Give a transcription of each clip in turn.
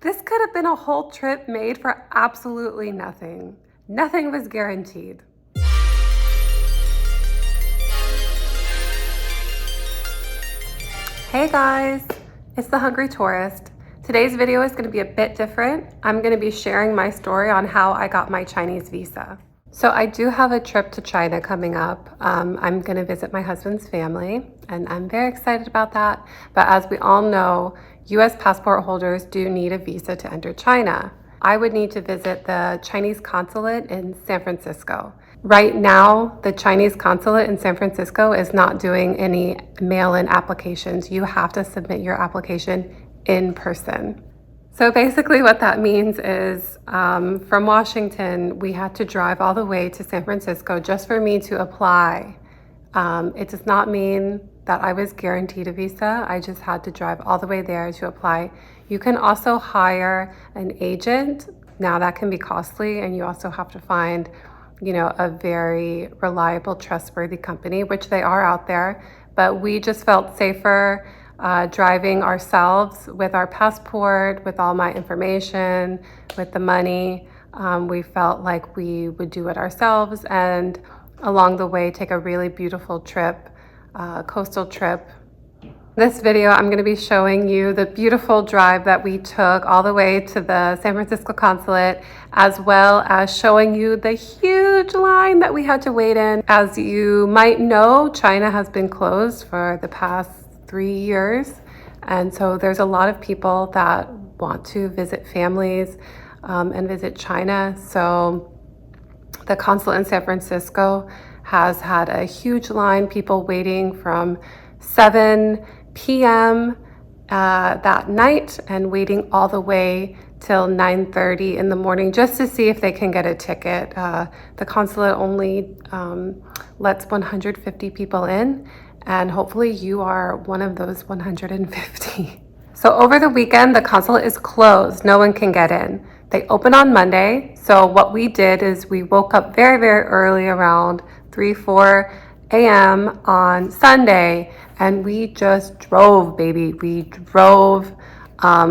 This could have been a whole trip made for absolutely nothing. Nothing was guaranteed. Hey guys, it's the Hungry Tourist. Today's video is going to be a bit different. I'm going to be sharing my story on how I got my Chinese visa. So I do have a trip to China coming up. I'm going to visit my husband's family and I'm very excited about that. But as we all know, US passport holders do need a visa to enter China. I would need to visit the Chinese consulate in San Francisco. Right now, the Chinese consulate in San Francisco is not doing any mail-in applications. You have to submit your application in person. So basically what that means is from Washington, we had to drive all the way to San Francisco just for me to apply. It does not mean that I was guaranteed a visa. I just had to drive all the way there to apply. You can also hire an agent. Now that can be costly, and you also have to find, a very reliable, trustworthy company, which they are out there. But we just felt safer driving ourselves with our passport, with all my information, with the money. We felt like we would do it ourselves, and along the way take a really beautiful trip, coastal trip. This video, I'm going to be showing you the beautiful drive that we took all the way to the San Francisco consulate, as well as showing you the huge line that we had to wait in. As you might know, China has been closed for the past 3 years. And so there's a lot of people that want to visit families and visit China. So the consulate in San Francisco has had a huge line, people waiting from 7 p.m. That night and waiting all the way till 9:30 in the morning just to see if they can get a ticket. The consulate only lets 150 people in, and hopefully you are one of those 150. So over the weekend, the consulate is closed. No one can get in. They open on Monday. So what we did is we woke up very, very early, around 4 a.m. on Sunday, and we just drove, baby. We drove.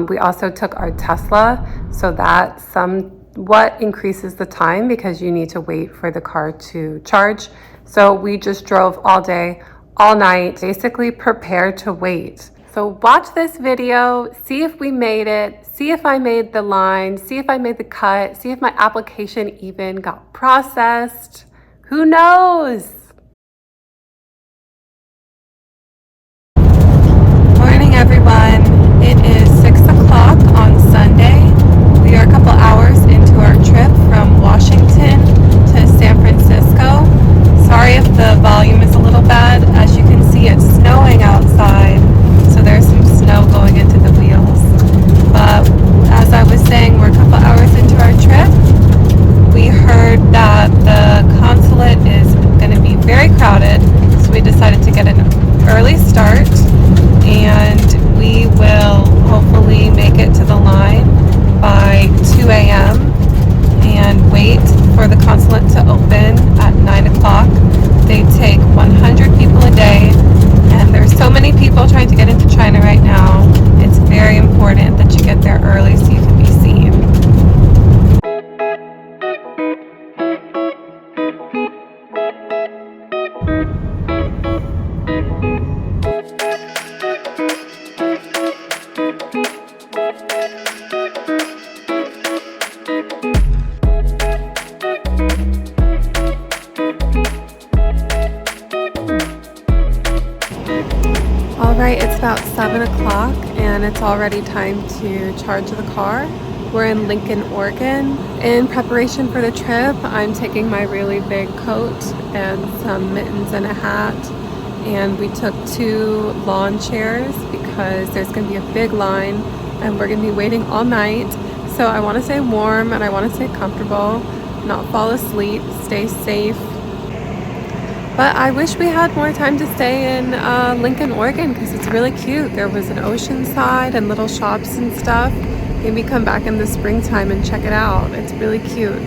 We also took our Tesla, so that somewhat increases the time because you need to wait for the car to charge. So we just drove all day, all night, basically prepared to wait. So watch this video, see if we made it, see if I made the line, see if I made the cut, see if my application even got processed. Who knows? Morning, everyone. It is 6 o'clock on Sunday. We are a couple hours into our trip from Washington to San Francisco. Sorry if the volume is a little bad. As you can see, it's snowing outside, so there's some snow going into the wheels. But as I was saying, we're a couple hours into our trip. We heard that the consulate is going to be very crowded, so we decided to get an early start, and we will hopefully make it to the line by 2 a.m. and wait for the consulate to open at 9 o'clock. They take 100 people a day, and there's so many people trying to get into China right now. It's very important that you get there early so you can be seen. Alright, it's about 7 o'clock and it's already time to charge the car. We're in Lincoln, Oregon. In preparation for the trip, I'm taking my really big coat and some mittens and a hat. And we took 2 lawn chairs because there's going to be a big line and we're going to be waiting all night. So I want to stay warm and I want to stay comfortable, not fall asleep, stay safe. But I wish we had more time to stay in Lincoln, Oregon, because it's really cute. There was an ocean side and little shops and stuff. Maybe come back in the springtime and check it out. It's really cute.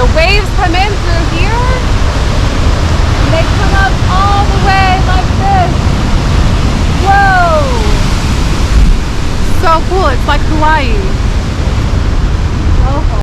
The waves come in through here and they come up all the way like this. Whoa! So cool, it's like Hawaii. Oh.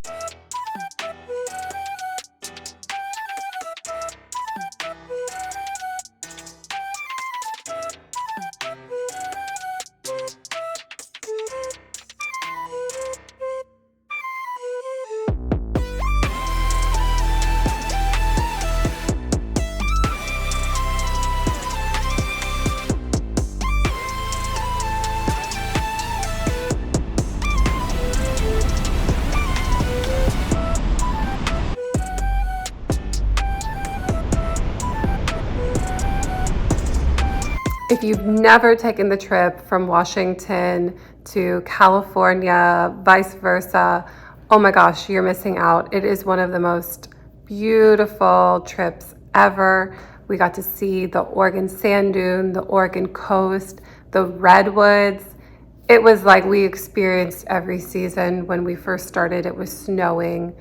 If you've never taken the trip from Washington to California, vice versa, oh my gosh, you're missing out. It is one of the most beautiful trips ever. We got to see the Oregon sand dune, the Oregon coast, the redwoods. It was like we experienced every season. When we first started, it was snowing.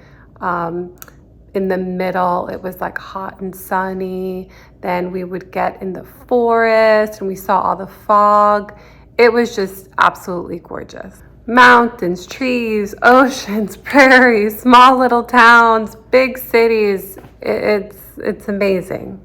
In the middle, it was like hot and sunny. Then we would get in the forest and we saw all the fog. It was just absolutely gorgeous. Mountains, trees, oceans, prairies, small little towns, big cities. It's amazing.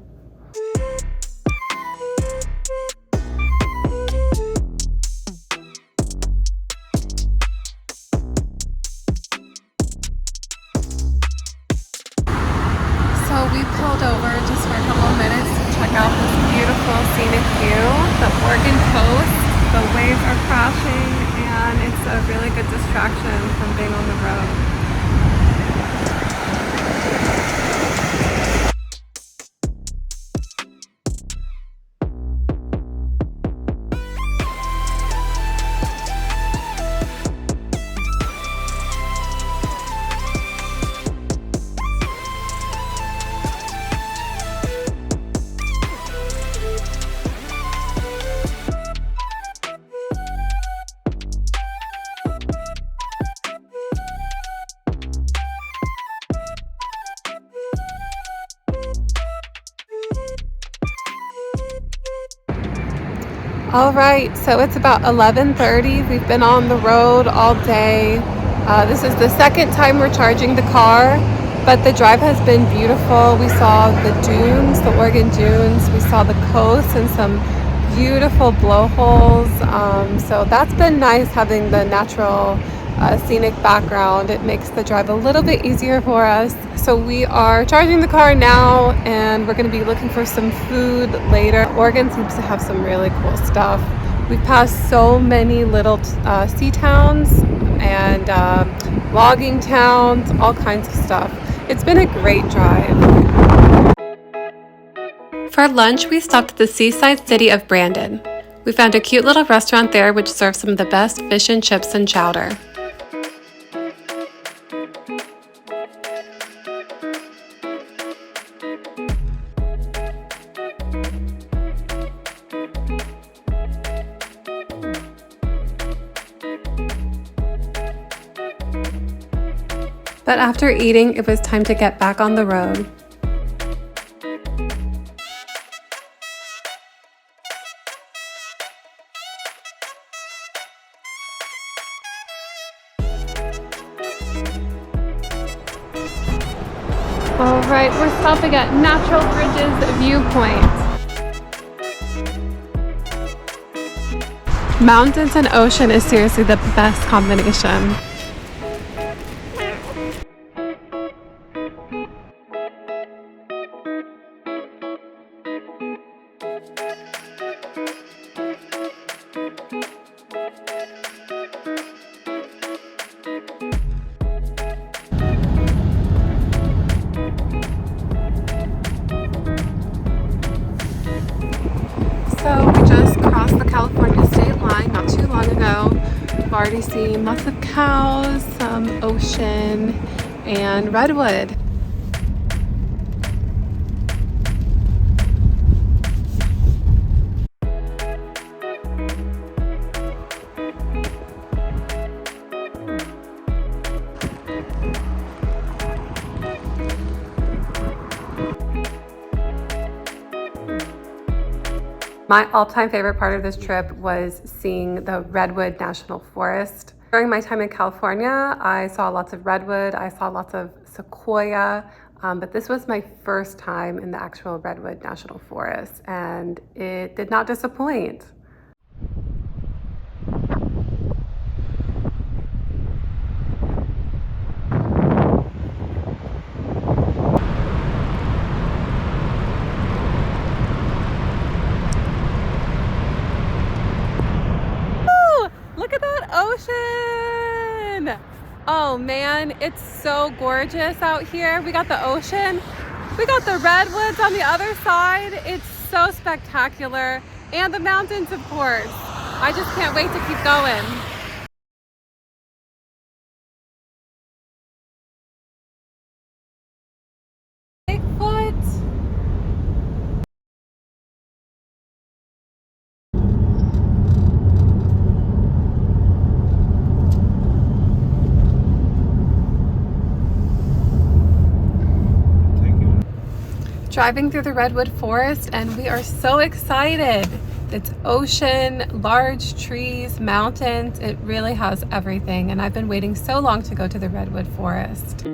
We pulled over just for a couple of minutes to check out this beautiful scenic view, the Oregon coast. The waves are crashing and it's a really good distraction from being on the road. All right, so it's about 11:30. We've been on the road all day. This is the second time we're charging the car, but the drive has been beautiful. We saw the dunes, the Oregon dunes. We saw the coast and some beautiful blowholes. So that's been nice, having the natural scenic background. It makes the drive a little bit easier for us. So we are charging the car now and we're going to be looking for some food later. Oregon seems to have some really cool stuff. We've passed so many little sea towns and logging towns, all kinds of stuff. It's been a great drive. For lunch, we stopped at the seaside city of Brandon. We found a cute little restaurant there which serves some of the best fish and chips and chowder. But after eating, it was time to get back on the road. All right, we're stopping at Natural Bridges Viewpoint. Mountains and ocean is seriously the best combination. So we just crossed the California state line not too long ago. We've already seen lots of cows, some ocean, and redwood. My all-time favorite part of this trip was seeing the Redwood National Forest. During my time in California, I saw lots of redwood, I saw lots of sequoia, but this was my first time in the actual Redwood National Forest, and it did not disappoint. Look at that ocean! Oh man, it's so gorgeous out here. We got the ocean, we got the redwoods on the other side. It's so spectacular. And the mountains, of course. I just can't wait to keep going. Bigfoot! Driving through the Redwood Forest, and we are so excited. It's ocean, large trees, mountains. It really has everything, and I've been waiting so long to go to the Redwood Forest.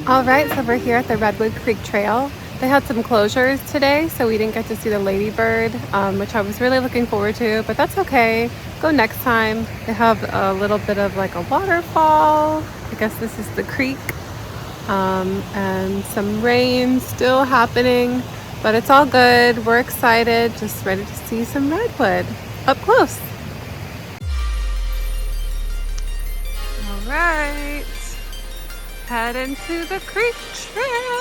All right, so we're here at the Redwood Creek Trail. They had some closures today, so we didn't get to see the ladybird, which I was really looking forward to, but that's okay. Go next time. They have a little bit of like a waterfall. I guess this is the creek, and some rain still happening, but it's all good. We're excited, just ready to see some redwood up close. All right. Head into the creek trail.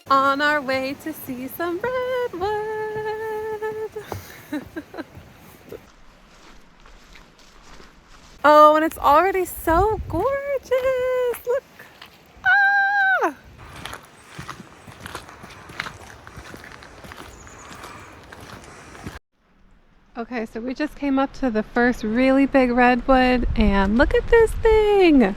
On our way to see some redwood. Oh, and it's already so gorgeous. Look. Ah! Okay, so we just came up to the first really big redwood, and look at this thing.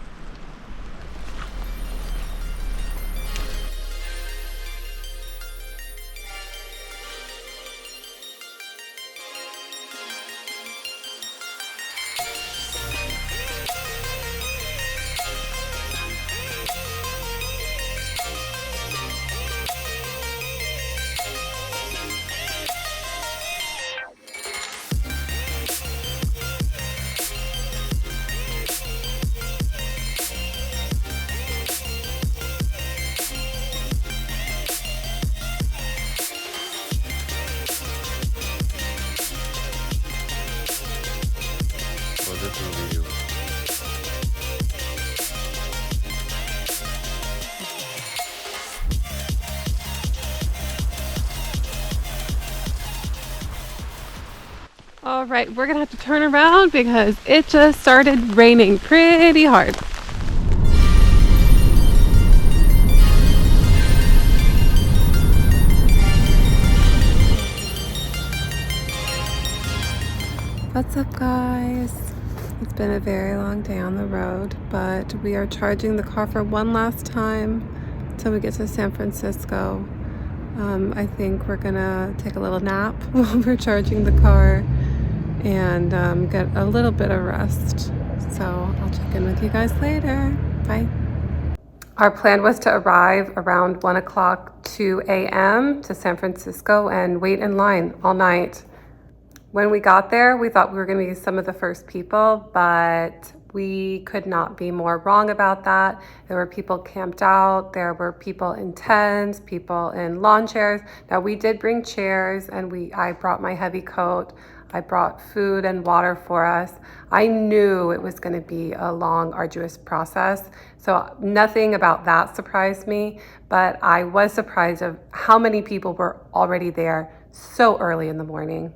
All right, we're gonna have to turn around because it just started raining pretty hard. What's up, guys? It's been a very long day on the road, but we are charging the car for one last time until we get to San Francisco. I think we're gonna take a little nap while we're charging the car and get a little bit of rest. So I'll check in with you guys later. Bye. Our plan was to arrive around 1 o'clock, 2 a.m. to San Francisco and wait in line all night. When we got there, we thought we were going to be some of the first people, but We could not be more wrong about that. There were people camped out, there were people in tents, people in lawn chairs. Now we did bring chairs, and I brought my heavy coat. I brought food and water for us. I knew it was going to be a long, arduous process, so nothing about that surprised me, but I was surprised of how many people were already there so early in the morning.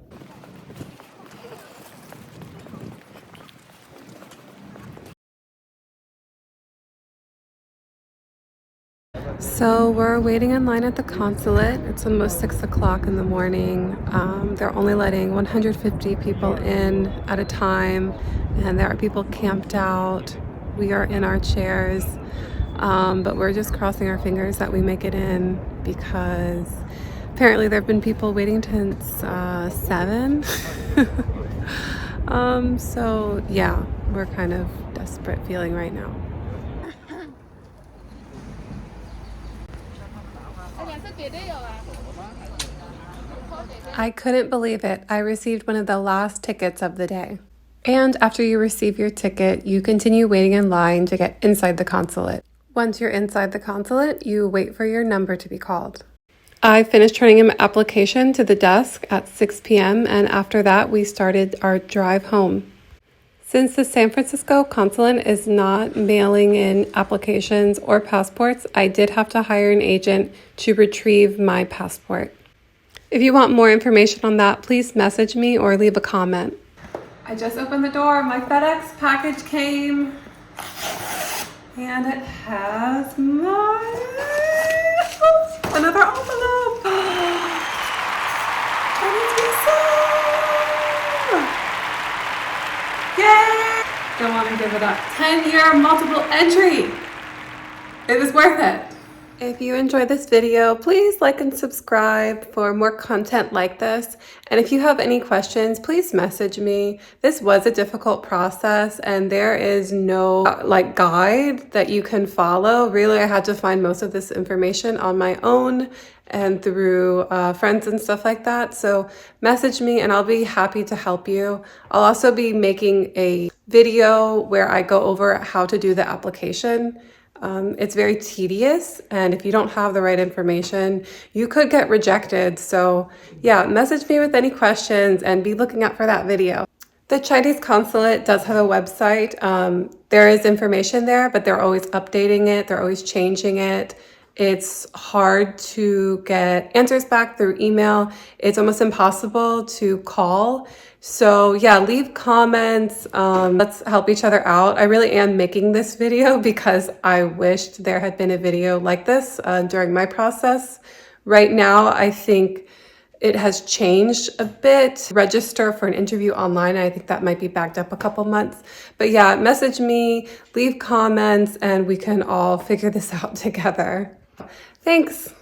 So we're waiting in line at the consulate. It's almost 6 o'clock in the morning. They're only letting 150 people in at a time, and there are people camped out. We are in our chairs, but we're just crossing our fingers that we make it in, because apparently there have been people waiting since 7. So yeah, we're kind of desperate feeling right now. I couldn't believe it. I received one of the last tickets of the day. And after you receive your ticket, you continue waiting in line to get inside the consulate. Once you're inside the consulate, you wait for your number to be called. I finished turning in my application to the desk at 6 p.m. and after that, we started our drive home. Since the San Francisco Consulate is not mailing in applications or passports, I did have to hire an agent to retrieve my passport. If you want more information on that, please message me or leave a comment. I just opened the door. My FedEx package came, and it has another envelope. Yay! Don't want to give it up. 10-year multiple entry. It was worth it. If you enjoyed this video, please like and subscribe for more content like this. And if you have any questions, please message me. This was a difficult process, and there is no guide that you can follow. Really, I had to find most of this information on my own and through friends and stuff like that. So message me and I'll be happy to help you. I'll also be making a video where I go over how to do the application. It's very tedious, and if you don't have the right information, you could get rejected. So yeah, message me with any questions and be looking out for that video. The Chinese consulate does have a website. There is information there, but they're always updating it. They're always changing it. It's hard to get answers back through email. It's almost impossible to call. So yeah, leave comments. Let's help each other out. I really am making this video because I wished there had been a video like this during my process. Right now, I think it has changed a bit. Register for an interview online. I think that might be backed up a couple months. But yeah, message me, leave comments, and we can all figure this out together. Thanks.